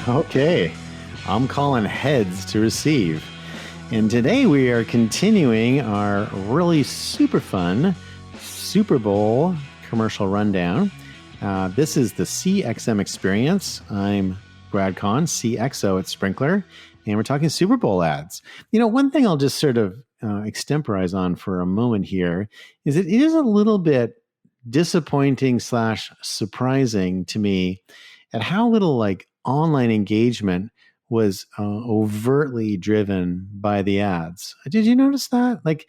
Okay, I'm calling heads to receive. And today we are continuing our really super fun Super Bowl commercial rundown. This is the CXM experience. I'm Brad Kahn, CXO at Sprinkler, and we're talking Super Bowl ads. You know, one thing I'll just sort of extemporize on for a moment here is it is a little bit disappointing / surprising to me at how little like online engagement was overtly driven by the ads. Did you notice that? Like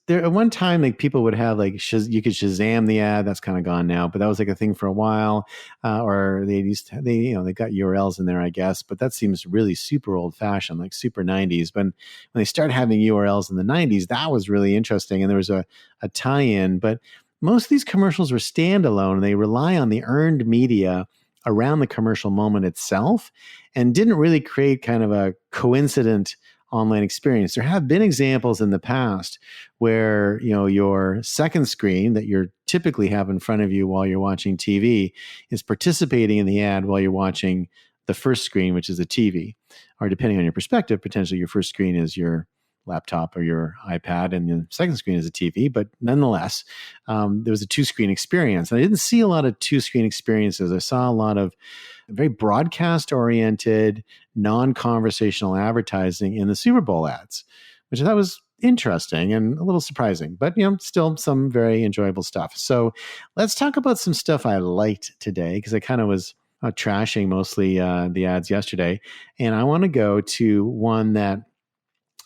there at one time, like people would have like you could Shazam the ad. That's kind of gone now, but that was like a thing for a while. Or they got URLs in there, I guess. But that seems really super old fashioned, like super 90s. But when they started having URLs in the 90s, that was really interesting, and there was a tie-in. But most of these commercials were standalone, and they rely on the earned media around the commercial moment itself and didn't really create kind of a coincident online experience. There have been examples in the past where, you know, your second screen that you're typically have in front of you while you're watching TV is participating in the ad while you're watching the first screen, which is a TV. Or depending on your perspective, potentially your first screen is your laptop or your iPad, and the second screen is a TV. But nonetheless, there was a two-screen experience. And I didn't see a lot of two-screen experiences. I saw a lot of very broadcast-oriented, non-conversational advertising in the Super Bowl ads, which I thought was interesting and a little surprising, but you know, still some very enjoyable stuff. So let's talk about some stuff I liked today, because I kind of was trashing mostly the ads yesterday. And I want to go to one that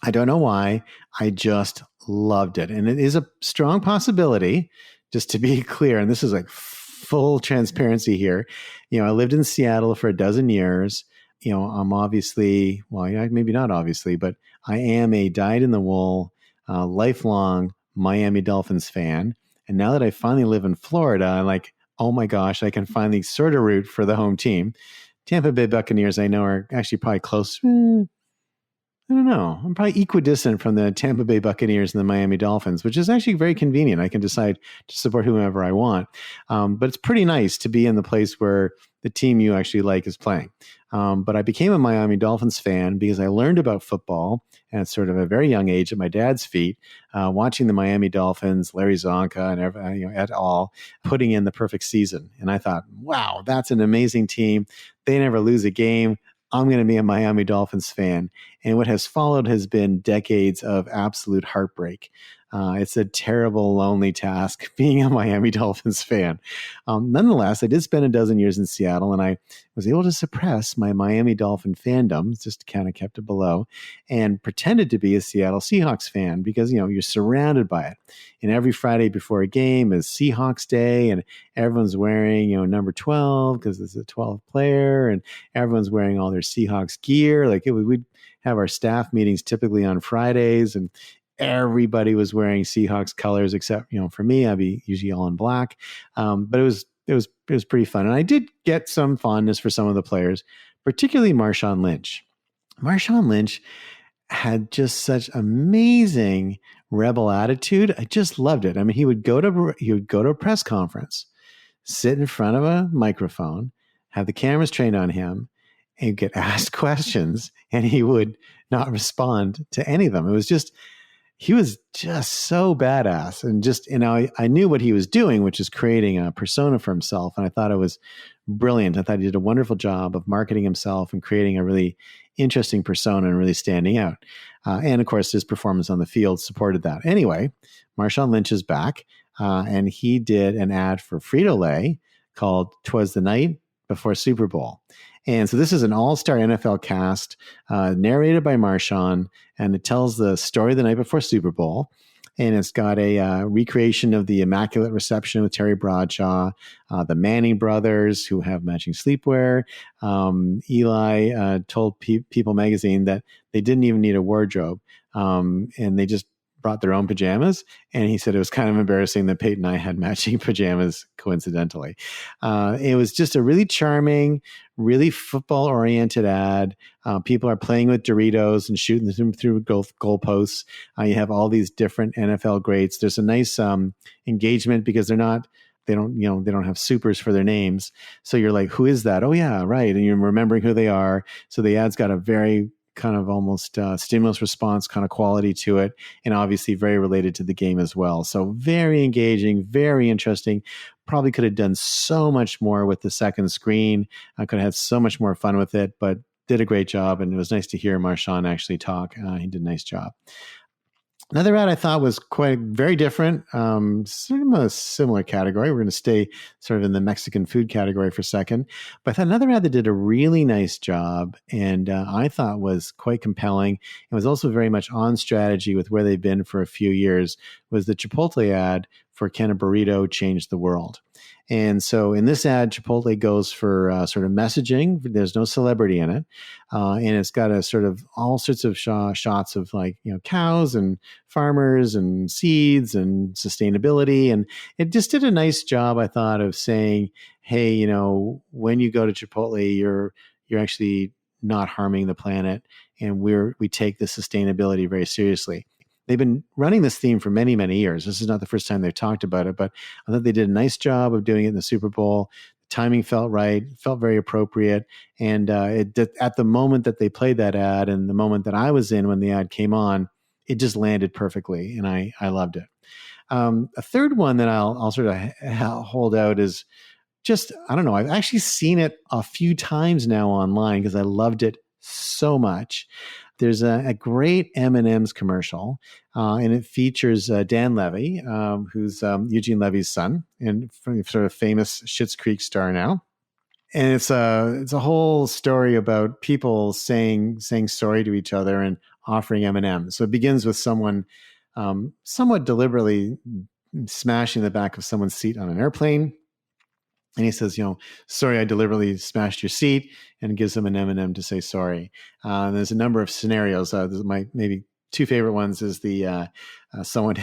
I don't know why, I just loved it. And it is a strong possibility, just to be clear, and this is like full transparency here. You know, I lived in Seattle for a dozen years. You know, I'm obviously, well, maybe not obviously, but I am a dyed-in-the-wool, lifelong Miami Dolphins fan. And now that I finally live in Florida, I'm like, oh my gosh, I can finally sort of root for the home team. Tampa Bay Buccaneers, I know, are actually probably close. I don't know. I'm probably equidistant from the Tampa Bay Buccaneers and the Miami Dolphins, which is actually very convenient. I can decide to support whomever I want. But it's pretty nice to be in the place where the team you actually like is playing. But I became a Miami Dolphins fan because I learned about football at sort of a very young age at my dad's feet, watching the Miami Dolphins, Larry Zonka, and et al. Putting in the perfect season. And I thought, wow, that's an amazing team. They never lose a game. I'm going to be a Miami Dolphins fan. And what has followed has been decades of absolute heartbreak. It's a terrible, lonely task being a Miami Dolphins fan. Nonetheless, I did spend a dozen years in Seattle, and I was able to suppress my Miami Dolphin fandom, just kind of kept it below, and pretended to be a Seattle Seahawks fan because, you know, you're surrounded by it. And every Friday before a game is Seahawks Day, and everyone's wearing, you know, number 12 because it's a 12th player, and everyone's wearing all their Seahawks gear. Like we'd have our staff meetings typically on Fridays, and everybody was wearing Seahawks colors except, you know, for me, I'd be usually all in black. But it was pretty fun. And I did get some fondness for some of the players, particularly Marshawn Lynch. Marshawn Lynch had just such amazing rebel attitude. I just loved it. I mean, he would go to a press conference, sit in front of a microphone, have the cameras trained on him, and get asked questions, and he would not respond to any of them. He was just so badass, and just, you know, I knew what he was doing, which is creating a persona for himself. And I thought it was brilliant. I thought he did a wonderful job of marketing himself and creating a really interesting persona and really standing out. And of course, his performance on the field supported that. Anyway, Marshawn Lynch is back, and he did an ad for Frito-Lay called "'Twas the Night Before Super Bowl." And so this is an all-star NFL cast, narrated by Marshawn, and it tells the story of the night before Super Bowl. And it's got a recreation of the Immaculate Reception with Terry Bradshaw, the Manning brothers who have matching sleepwear. Eli told People magazine that they didn't even need a wardrobe, and they just brought their own pajamas. And he said it was kind of embarrassing that Peyton and I had matching pajamas coincidentally. It was just a really charming, really football-oriented ad. People are playing with Doritos and shooting them through goalposts. You have all these different NFL greats. There's a nice engagement because they're not they don't have supers for their names. So you're like, who is that? Oh yeah, right. And you're remembering who they are. So the ad's got a very kind of almost stimulus response kind of quality to it, and obviously very related to the game as well. So very engaging, very interesting. Probably could have done so much more with the second screen. I could have had so much more fun with it, but did a great job. And it was nice to hear Marshawn actually talk. He did a nice job. Another ad I thought was quite very different, sort of a similar category. We're going to stay sort of in the Mexican food category for a second. But I thought another ad that did a really nice job and I thought was quite compelling and was also very much on strategy with where they've been for a few years was the Chipotle ad for Can a Burrito Change the World? And so in this ad, Chipotle goes for sort of messaging. There's no celebrity in it. And it's got a sort of all sorts of shots of like, cows and farmers and seeds and sustainability. And it just did a nice job, I thought, of saying, hey, when you go to Chipotle, you're actually not harming the planet. And we take the sustainability very seriously. They've been running this theme for many, many years. This is not the first time they've talked about it, but I thought they did a nice job of doing it in the Super Bowl. The timing felt right, felt very appropriate. And at the moment that they played that ad and the moment that I was in when the ad came on, it just landed perfectly. And I loved it. A third one that I'll sort of hold out is just, I don't know, I've actually seen it a few times now online because I loved it so much. There's a great M&M's commercial, and it features Dan Levy, who's Eugene Levy's son, and sort of famous Schitt's Creek star now. And it's a whole story about people saying sorry to each other and offering M&M's. So it begins with someone somewhat deliberately smashing the back of someone's seat on an airplane. And he says, sorry, I deliberately smashed your seat, and gives him an M&M to say sorry. And there's a number of scenarios. My maybe two favorite ones is the someone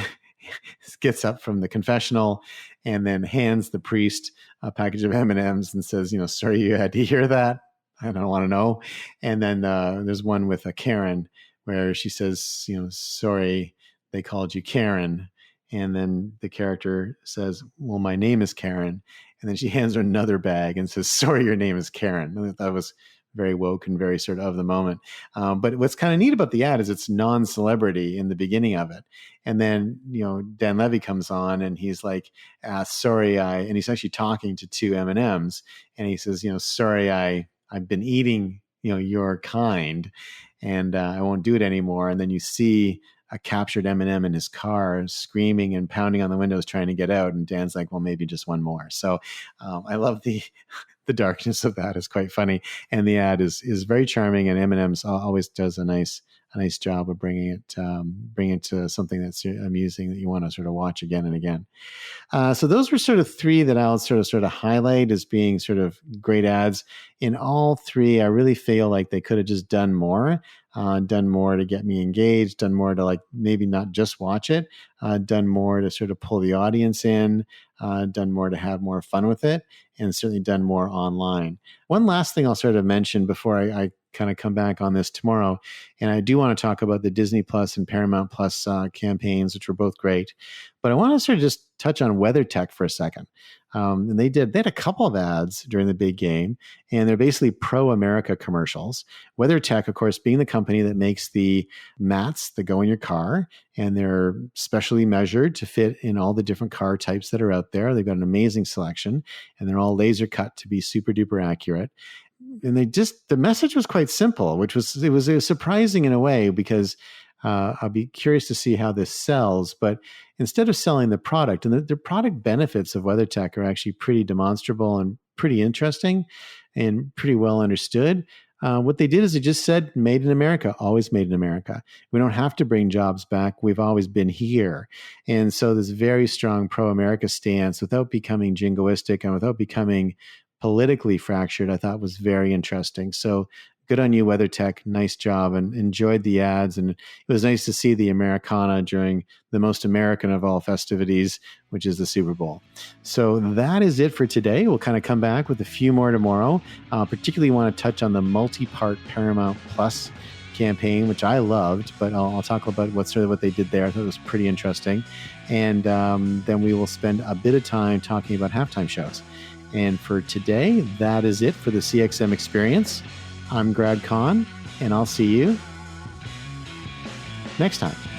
gets up from the confessional and then hands the priest a package of M&Ms and says, sorry you had to hear that. I don't want to know. And then there's one with a Karen where she says, sorry, they called you Karen. And then the character says, well, my name is Karen. And then she hands her another bag and says, sorry, your name is Karen. That was very woke and very sort of the moment. But what's kind of neat about the ad is it's non-celebrity in the beginning of it. And then, Dan Levy comes on and he's like, sorry, and he's actually talking to two M&Ms. And he says, sorry, I've been eating, your kind, and I won't do it anymore. And then you see a captured M&M in his car screaming and pounding on the windows trying to get out, and Dan's like, well, maybe just one more. So I love the darkness of that. Is quite funny, and the ad is very charming, and M&M's always does a nice job of bringing it to something that's amusing that you want to sort of watch again and again. So those were sort of three that I'll sort of highlight as being sort of great ads. In all three, I really feel like they could have just done more to get me engaged, done more to like maybe not just watch it, done more to sort of pull the audience in, done more to have more fun with it, and certainly done more online. One last thing I'll sort of mention before I kind of come back on this tomorrow, and I do want to talk about the Disney Plus and Paramount Plus campaigns, which were both great. But I want to sort of just touch on WeatherTech for a second. And they had a couple of ads during the big game, and they're basically pro-America commercials. WeatherTech, of course, being the company that makes the mats that go in your car, and they're specially measured to fit in all the different car types that are out there. They've got an amazing selection, and they're all laser cut to be super duper accurate. And the message was quite simple, which was surprising in a way, because I'll be curious to see how this sells. But instead of selling the product, and the product benefits of WeatherTech are actually pretty demonstrable and pretty interesting and pretty well understood. What they did is they just said, made in America, always made in America. We don't have to bring jobs back. We've always been here. And so this very strong pro-America stance, without becoming jingoistic and without becoming politically fractured, I thought was very interesting. So good on you, WeatherTech. Nice job, and enjoyed the ads. And it was nice to see the Americana during the most American of all festivities, which is the Super Bowl. So that is it for today. We'll kind of come back with a few more tomorrow. Particularly want to touch on the multi-part Paramount Plus campaign, which I loved, but I'll talk about what they did there. I thought it was pretty interesting. And then we will spend a bit of time talking about halftime shows. And for today, that is it for the CXM experience. I'm Grad Khan, and I'll see you next time.